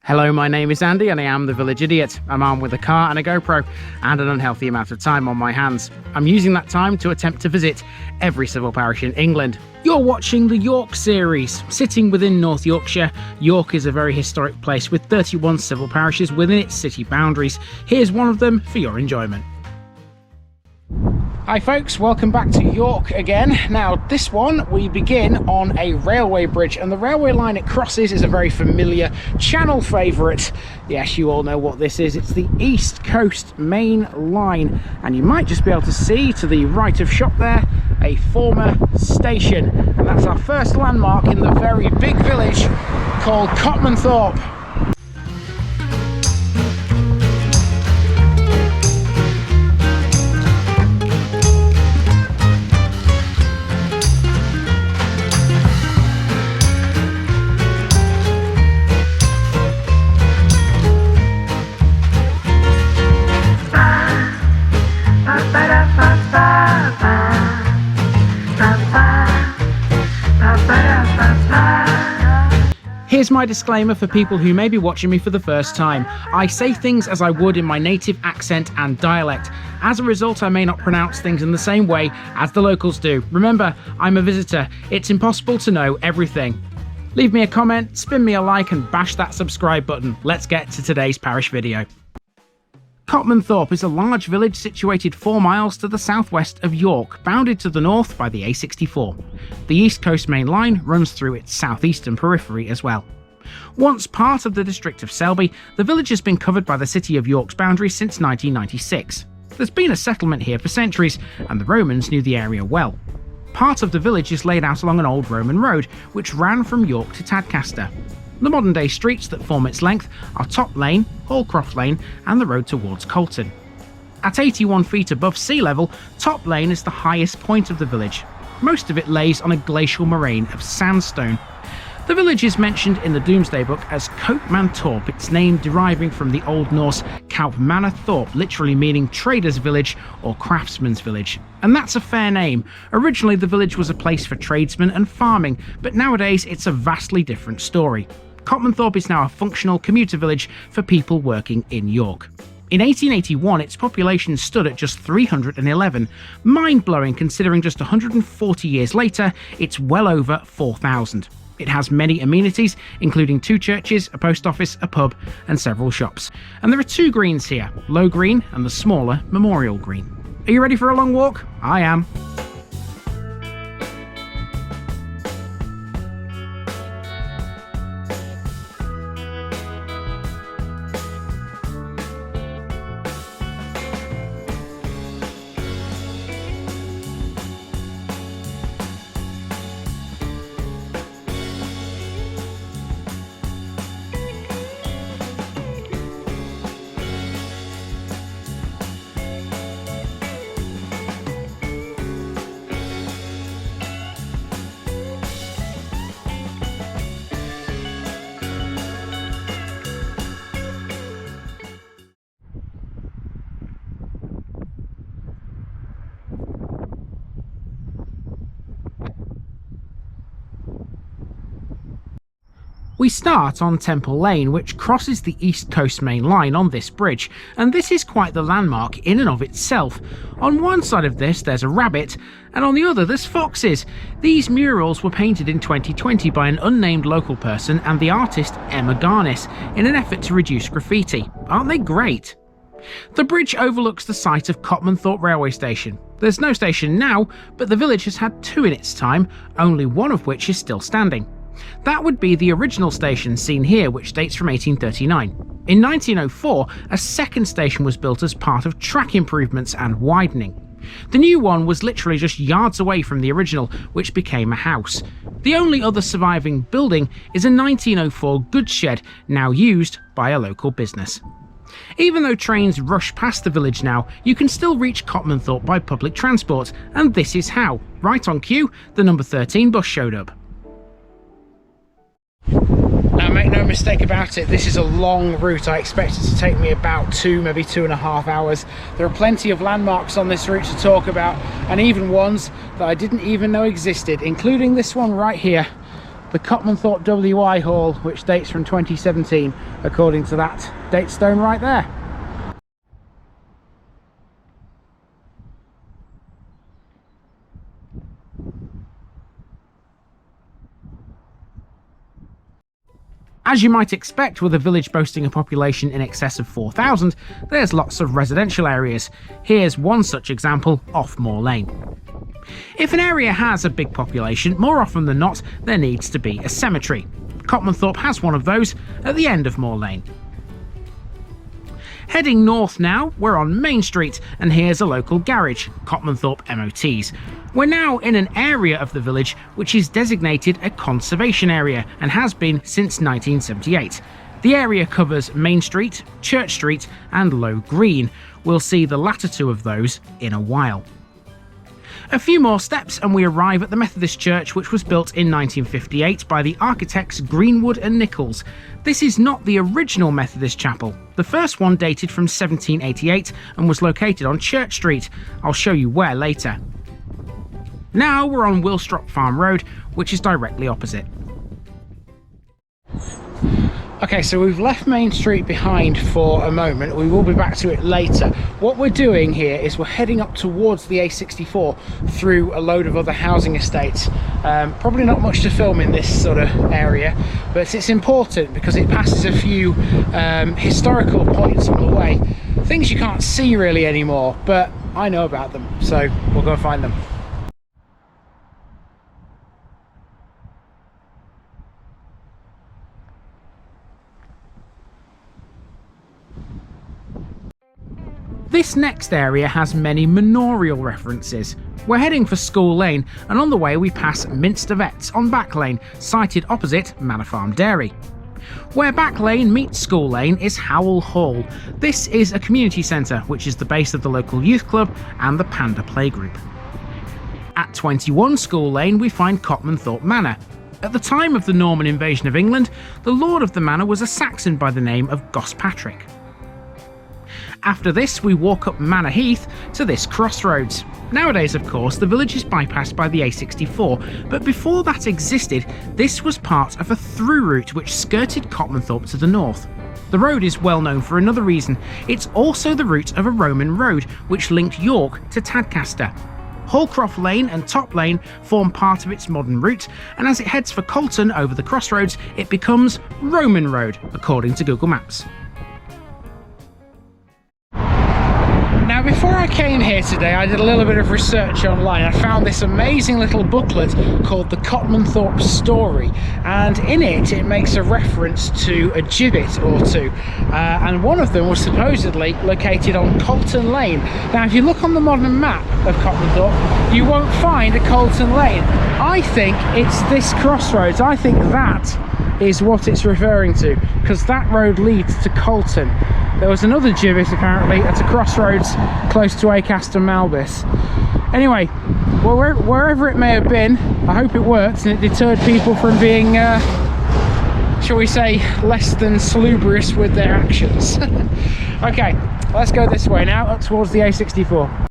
Hello, my name is Andy and I am the Village Idiot. I'm armed with a car and a GoPro and an unhealthy amount of time on my hands. I'm using that time to attempt to visit every civil parish in England. You're watching the York series. Sitting within North Yorkshire, York is a very historic place with 31 civil parishes within its city boundaries. Here's one of them for your enjoyment. Hi folks, welcome back to York again. Now this one we begin on a railway bridge, and the railway line it crosses is a very familiar channel favourite. Yes, you all know what this is. It's the East Coast Main Line, and you might just be able to see to the right of shop there a former station, and that's our first landmark in the very big village called Copmanthorpe. Here's my disclaimer for people who may be watching me for the first time. I say things as I would in my native accent and dialect. As a result, I may not pronounce things in the same way as the locals do. Remember, I'm a visitor. It's impossible to know everything. Leave me a comment, spin me a like and bash that subscribe button. Let's get to today's parish video. Copmanthorpe is a large village situated 4 miles to the southwest of York, bounded to the north by the A64. The East Coast Main Line runs through its southeastern periphery as well. Once part of the district of Selby, the village has been covered by the city of York's boundaries since 1996. There's been a settlement here for centuries, and the Romans knew the area well. Part of the village is laid out along an old Roman road, which ran from York to Tadcaster. The modern-day streets that form its length are Top Lane, Hallcroft Lane and the road towards Colton. At 81 feet above sea level, Top Lane is the highest point of the village. Most of it lays on a glacial moraine of sandstone. The village is mentioned in the Domesday Book as Copemantorp, its name deriving from the Old Norse Kaupmanna þorp, literally meaning trader's village or craftsman's village. And that's a fair name. Originally the village was a place for tradesmen and farming, but nowadays it's a vastly different story. Copmanthorpe is now a functional commuter village for people working in York. In 1881, its population stood at just 311. Mind-blowing considering just 140 years later, it's well over 4,000. It has many amenities, including 2 churches, a post office, a pub, and several shops. And there are 2 greens here, Low Green and the smaller Memorial Green. Are you ready for a long walk? I am. We start on Temple Lane, which crosses the East Coast Main Line on this bridge, and this is quite the landmark in and of itself. On one side of this there's a rabbit, and on the other there's foxes. These murals were painted in 2020 by an unnamed local person and the artist Emma Garnis in an effort to reduce graffiti. Aren't they great? The bridge overlooks the site of Copmanthorpe railway station. There's no station now, but the village has had 2 in its time, only one of which is still standing. That would be the original station seen here, which dates from 1839. In 1904, a second station was built as part of track improvements and widening. The new one was literally just yards away from the original, which became a house. The only other surviving building is a 1904 goods shed, now used by a local business. Even though trains rush past the village now, you can still reach Copmanthorpe by public transport, and this is how. Right on cue, the number 13 bus showed up. Now make no mistake about it, this is a long route. I expect it to take me about 2, maybe 2.5 hours. There are plenty of landmarks on this route to talk about, and even ones that I didn't even know existed, including this one right here, the Copmanthorpe WI Hall, which dates from 2017 according to that date stone right there. As you might expect with a village boasting a population in excess of 4,000, there's lots of residential areas. Here's one such example off Moor Lane. If an area has a big population, more often than not, there needs to be a cemetery. Copmanthorpe has one of those at the end of Moor Lane. Heading north now, we're on Main Street, and here's a local garage, Copmanthorpe MOTs. We're now in an area of the village which is designated a conservation area and has been since 1978. The area covers Main Street, Church Street and Low Green. We'll see the latter two of those in a while. A few more steps and we arrive at the Methodist Church, which was built in 1958 by the architects Greenwood and Nichols. This is not the original Methodist chapel. The first one dated from 1788 and was located on Church Street. I'll show you where later. Now we're on Wilstrop Farm Road, which is directly opposite. Okay, so we've left Main Street behind for a moment. We will be back to it later. What we're doing here is we're heading up towards the A64 through a load of other housing estates. Probably not much to film in this sort of area, but it's important because it passes a few historical points on the way. Things you can't see really anymore, but I know about them, so we'll go find them. This next area has many manorial references. We're heading for School Lane, and on the way we pass Minster Vets on Back Lane, sited opposite Manor Farm Dairy. Where Back Lane meets School Lane is Howell Hall. This is a community centre, which is the base of the local youth club and the Panda Playgroup. At 21 School Lane we find Copmanthorpe Manor. At the time of the Norman invasion of England, the lord of the manor was a Saxon by the name of Gospatrick. After this, we walk up Manor Heath to this crossroads. Nowadays, of course, the village is bypassed by the A64, but before that existed, this was part of a through route which skirted Copmanthorpe to the north. The road is well known for another reason. It's also the route of a Roman road which linked York to Tadcaster. Hallcroft Lane and Top Lane form part of its modern route, and as it heads for Colton over the crossroads, it becomes Roman Road, according to Google Maps. Now, before I came here today, I did a little bit of research online. I found this amazing little booklet called the Copmanthorpe Story, and in it, it makes a reference to a gibbet or two, and one of them was supposedly located on Colton Lane. Now, if you look on the modern map of Copmanthorpe, you won't find a Colton Lane. I think it's this crossroads. I think that is what it's referring to, because that road leads to Colton. There was another gibbet apparently at a crossroads close to Acast and Malbis. Anyway, wherever it may have been, I hope it worked and it deterred people from being, shall we say, less than salubrious with their actions. Okay, let's go this way now, up towards the A64.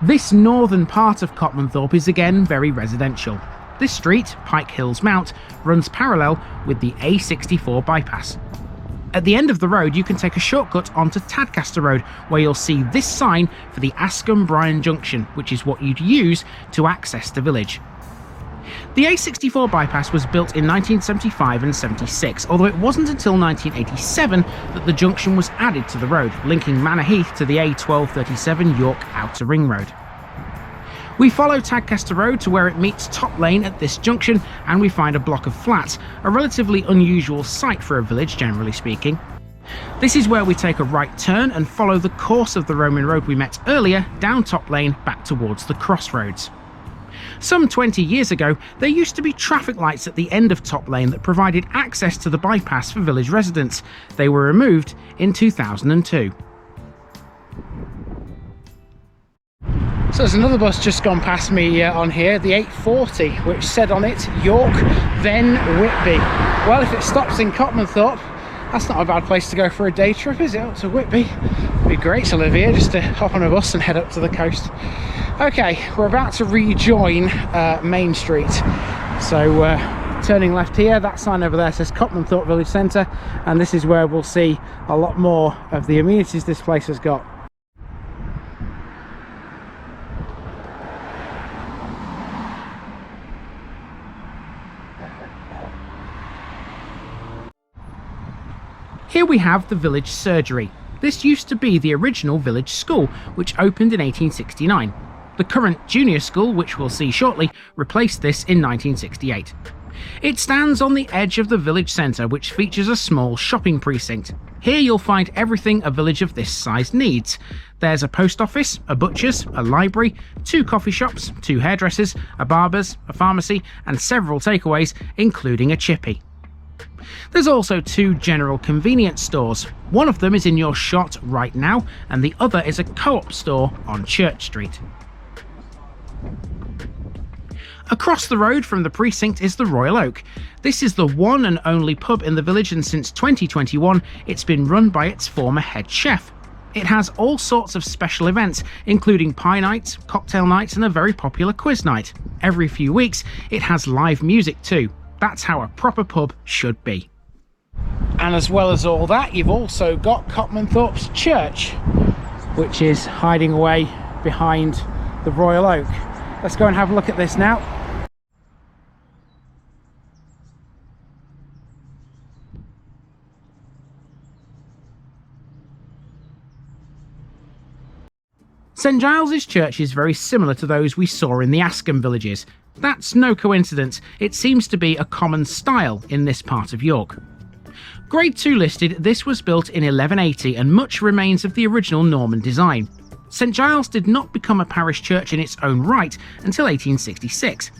This northern part of Copmanthorpe is again very residential. This street, Pike Hills Mount, runs parallel with the A64 bypass. At the end of the road you can take a shortcut onto Tadcaster Road, where you'll see this sign for the Askham Bryan Junction, which is what you'd use to access the village. The A64 bypass was built in 1975 and 76, although it wasn't until 1987 that the junction was added to the road, linking Manor Heath to the A1237 York Outer Ring Road. We follow Tadcaster Road to where it meets Top Lane at this junction, and we find a block of flats, a relatively unusual sight for a village generally speaking. This is where we take a right turn and follow the course of the Roman road we met earlier down Top Lane back towards the crossroads. Some 20 years ago, there used to be traffic lights at the end of Top Lane that provided access to the bypass for village residents. They were removed in 2002. So there's another bus just gone past me on here, the 840, which said on it, York, then Whitby. Well, if it stops in Copmanthorpe, That's not a bad place to go for a day trip, is it? Up to Whitby. It'd be great to live here, just to hop on a bus and head up to the coast. Okay, we're about to rejoin Main Street. So turning left here, that sign over there says Copemantorp Village Centre, and this is where we'll see a lot more of the amenities this place has got. Here we have the village surgery. This used to be the original village school, which opened in 1869. The current junior school, which we'll see shortly, replaced this in 1968. It stands on the edge of the village centre, which features a small shopping precinct. Here you'll find everything a village of this size needs. There's a post office, a butcher's, a library, 2 coffee shops, 2 hairdressers, a barber's, a pharmacy, and several takeaways, including a chippy. There's also 2 general convenience stores. One of them is in your shot right now, and the other is a co-op store on Church Street. Across the road from the precinct is the Royal Oak. This is the one and only pub in the village, and since 2021 it's been run by its former head chef. It has all sorts of special events, including pie nights, cocktail nights, and a very popular quiz night. Every few weeks it has live music too. That's how a proper pub should be. And as well as all that, you've also got Copmanthorpe's church, which is hiding away behind the Royal Oak. Let's go and have a look at this now. St Giles's Church is very similar to those we saw in the Askham villages. That's no coincidence, it seems to be a common style in this part of York. Grade 2 listed, this was built in 1180 and much remains of the original Norman design. St Giles did not become a parish church in its own right until 1866.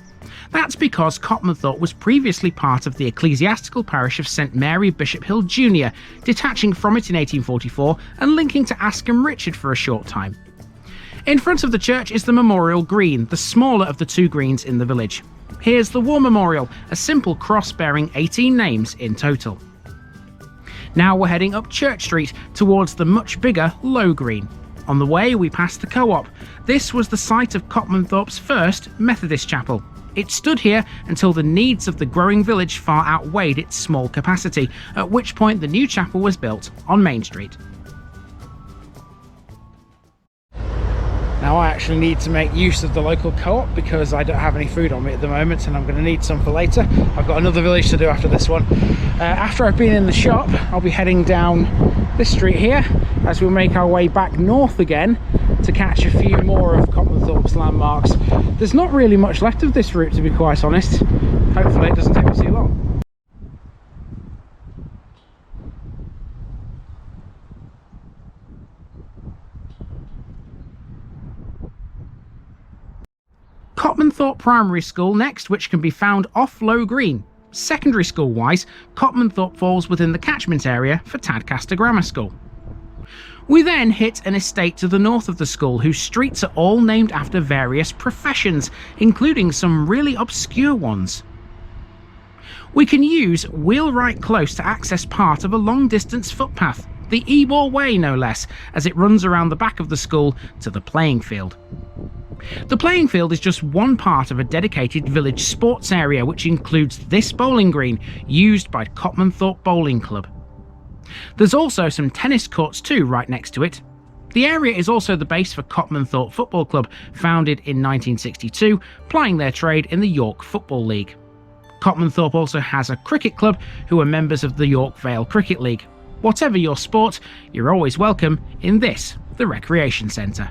That's because Copmanthorpe was previously part of the ecclesiastical parish of St Mary Bishop Hill Jr., detaching from it in 1844 and linking to Askham Richard for a short time. In front of the church is the Memorial Green, the smaller of the 2 greens in the village. Here's the War Memorial, a simple cross bearing 18 names in total. Now we're heading up Church Street towards the much bigger Low Green. On the way we pass the co-op. This was the site of Copmanthorpe's first Methodist chapel. It stood here until the needs of the growing village far outweighed its small capacity, at which point the new chapel was built on Main Street. Now I actually need to make use of the local co-op because I don't have any food on me at the moment and I'm going to need some for later. I've got another village to do after this one. After I've been in the shop, I'll be heading down this street here as we'll make our way back north again to catch a few more of Copmanthorpe's landmarks. There's not really much left of this route, to be quite honest. Hopefully it doesn't take me too long. Copmanthorpe Primary School next, which can be found off Low Green. Secondary school wise, Copmanthorpe falls within the catchment area for Tadcaster Grammar School. We then hit an estate to the north of the school whose streets are all named after various professions, including some really obscure ones. We can use Wheelwright Close to access part of a long distance footpath, the Ebor Way no less, as it runs around the back of the school to the playing field. The playing field is just one part of a dedicated village sports area which includes this bowling green used by Copmanthorpe Bowling Club. There's also some tennis courts too right next to it. The area is also the base for Copmanthorpe Football Club, founded in 1962, plying their trade in the York Football League. Copmanthorpe also has a cricket club who are members of the York Vale Cricket League. Whatever your sport, you're always welcome in this, the Recreation Centre.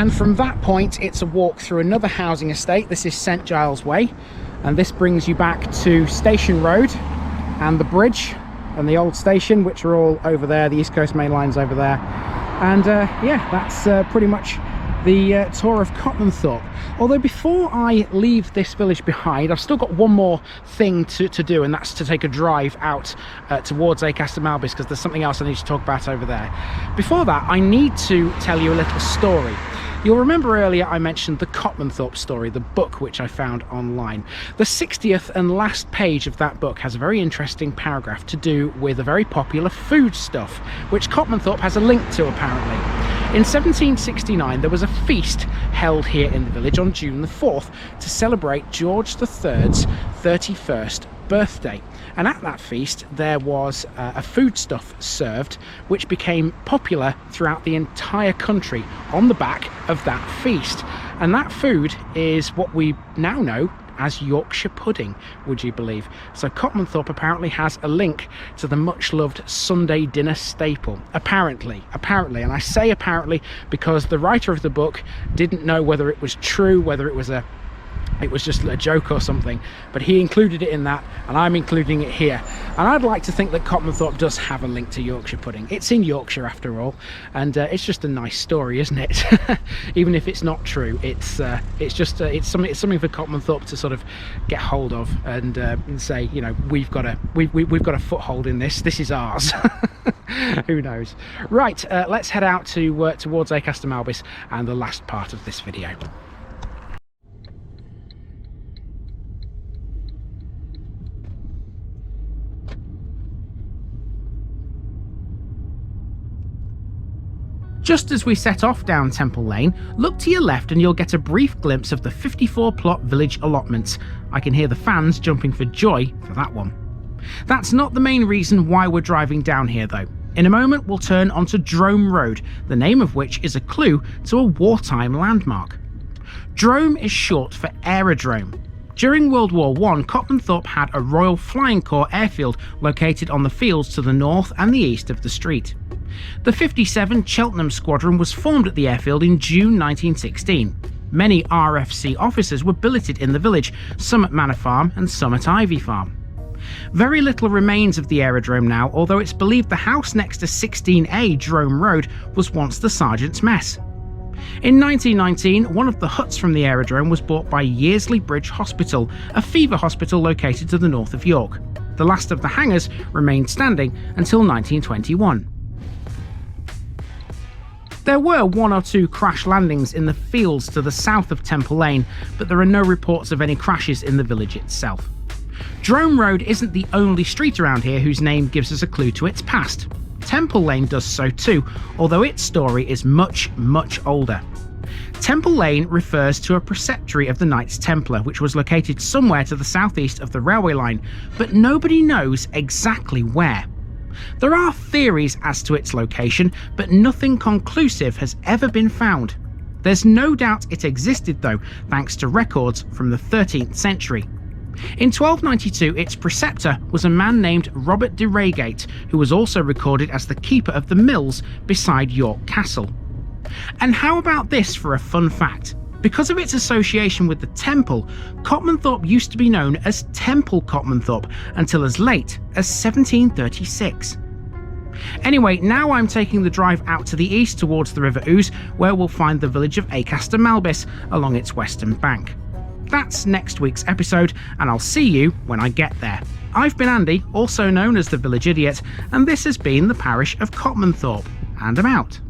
And from that point, it's a walk through another housing estate. This is St Giles Way, and this brings you back to Station Road and the bridge and the old station, which are all over there. The East Coast Main Line's over there. And yeah, that's pretty much the tour of Copmanthorpe. Although before I leave this village behind, I've still got one more thing to do, and that's to take a drive out towards Acaster Malbis, because there's something else I need to talk about over there. Before that, I need to tell you a little story. You'll remember earlier I mentioned the Copmanthorpe story, the book which I found online. The 60th and last page of that book has a very interesting paragraph to do with a very popular foodstuff, which Copmanthorpe has a link to apparently. In 1769 there was a feast held here in the village on June the 4th to celebrate George III's 31st birthday. And at that feast there was a foodstuff served which became popular throughout the entire country on the back of that feast. And that food is what we now know as Yorkshire pudding, would you believe? So Copmanthorpe apparently has a link to the much loved Sunday dinner staple. Apparently, and I say apparently because the writer of the book didn't know whether it was true, whether it was just a joke or something, but he included it in that, and I'm including it here. And I'd like to think that Copmanthorpe does have a link to Yorkshire pudding. It's in Yorkshire after all, and it's just a nice story, isn't it? Even if it's not true, it's something for Copmanthorpe to sort of get hold of and say, you know, we've got a foothold in this. This is ours. Who knows? Right, let's head out to towards Acaster Malbis and the last part of this video. Just as we set off down Temple Lane, look to your left and you'll get a brief glimpse of the 54-plot village allotments. I can hear the fans jumping for joy for that one. That's not the main reason why we're driving down here though. In a moment we'll turn onto Drome Road, the name of which is a clue to a wartime landmark. Drome is short for aerodrome. During World War I, Copmanthorpe had a Royal Flying Corps airfield located on the fields to the north and the east of the street. The 57 Cheltenham Squadron was formed at the airfield in June 1916. Many RFC officers were billeted in the village, some at Manor Farm and some at Ivy Farm. Very little remains of the aerodrome now, although it's believed the house next to 16A Drome Road was once the Sergeant's Mess. In 1919, one of the huts from the aerodrome was bought by Yearsley Bridge Hospital, a fever hospital located to the north of York. The last of the hangars remained standing until 1921. There were one or two crash landings in the fields to the south of Temple Lane, but there are no reports of any crashes in the village itself. Drome Road isn't the only street around here whose name gives us a clue to its past. Temple Lane does so too, although its story is much, much older. Temple Lane refers to a preceptory of the Knights Templar, which was located somewhere to the southeast of the railway line, but nobody knows exactly where. There are theories as to its location, but nothing conclusive has ever been found. There's no doubt it existed though, thanks to records from the 13th century. In 1292, its preceptor was a man named Robert de Reigate, who was also recorded as the keeper of the mills beside York Castle. And how about this for a fun fact? Because of its association with the temple, Copmanthorpe used to be known as Temple Copmanthorpe until as late as 1736. Anyway, now I'm taking the drive out to the east towards the River Ouse, where we'll find the village of Acaster Malbis along its western bank. That's next week's episode, and I'll see you when I get there. I've been Andy, also known as the Village Idiot, and this has been the Parish of Copmanthorpe, and I'm out.